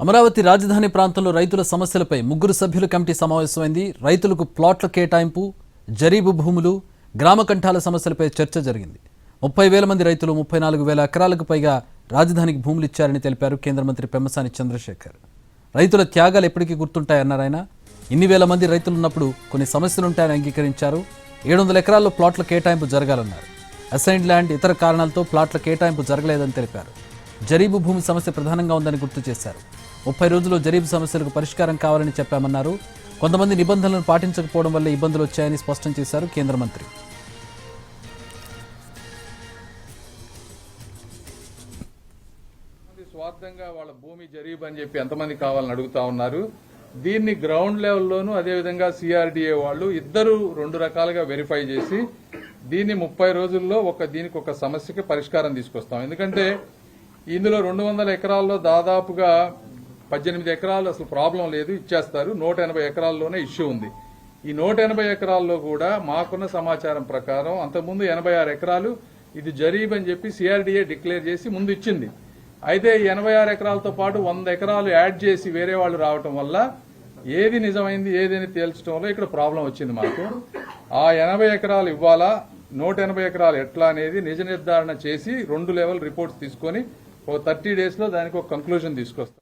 అమరావతి రాజధాని ప్రాంతంలో రైతుల సమస్యలపై ముగ్గురు సభ్యుల కమిటీ సమావేశమైంది. రైతులకు ప్లాట్ల కేటాయింపు, జరీబు భూములు, గ్రామ కంఠాల సమస్యలపై చర్చ జరిగింది. 30,000 మంది రైతులు 34,000 ఎకరాలకు పైగా రాజధానికి భూములు ఇచ్చారని తెలిపారు కేంద్ర మంత్రి పెమ్మసాని చంద్రశేఖర్. రైతుల త్యాగాలు ఎప్పటికీ గుర్తుంటాయన్నారు ఆయన. ఇన్ని వేల మంది రైతులున్నప్పుడు కొన్ని సమస్యలుంటాయని అంగీకరించారు. 700 ఎకరాల్లో ప్లాట్ల కేటాయింపు జరగాలన్నారు. అసైన్డ్ ల్యాండ్, ఇతర కారణాలతో ప్లాట్ల కేటాయింపు జరగలేదని తెలిపారు. జరీబు భూమి సమస్య ప్రధానంగా ఉందని గుర్తు చేశారు. 30 రోజుల్లో జరీబు సమస్యలకు పరిష్కారం కావాలని చెప్పామన్నారు. కొంతమంది నిబంధనలను పాటించకపోవడం వల్ల ఇబ్బందులు వచ్చాయని స్పష్టం చేశారు కేంద్ర మంత్రి. స్వార్థంగా వాళ్ళ భూమి జరీబు అని చెప్పి ఎంతమంది కావాలని అడుగుతా ఉన్నారు. దీన్ని గ్రౌండ్ లెవెల్లోనూ అదేవిధంగా సిఆర్డీఏ వాళ్ళు ఇద్దరు 2 రకాలుగా వెరిఫై చేసి దీన్ని 30 రోజుల్లో దీనికి ఒక సమస్యకి పరిష్కారం తీసుకొస్తాం. ఎందుకంటే ఇందులో 200 ఎకరాల్లో దాదాపుగా 18 ఎకరాలు అసలు ప్రాబ్లం లేదు, ఇచ్చేస్తారు. 180 ఎకరాల్లోనే ఇష్యూ ఉంది. ఈ 180 ఎకరాల్లో కూడా మాకున్న సమాచారం ప్రకారం అంతకుముందు 86 ఎకరాలు ఇది జరీబ్ అని చెప్పి సిఆర్డీఏ డిక్లేర్ చేసి ముందు ఇచ్చింది. అయితే 86 ఎకరాలతో పాటు 100 ఎకరాలు యాడ్ చేసి వేరే వాళ్ళు రావటం వల్ల ఏది నిజమైంది ఏదని తేల్చడంలో ఇక్కడ ప్రాబ్లం వచ్చింది మాకు. ఆ 80 ఎకరాలు ఇవ్వాలా, 180 ఎకరాలు ఎట్లా అనేది నిజ నిర్ధారణ చేసి 2 లెవెల్ రిపోర్ట్స్ తీసుకొని 30 days లో దానికి ఒక కంక్లూజన్ తీసుకొస్తాం.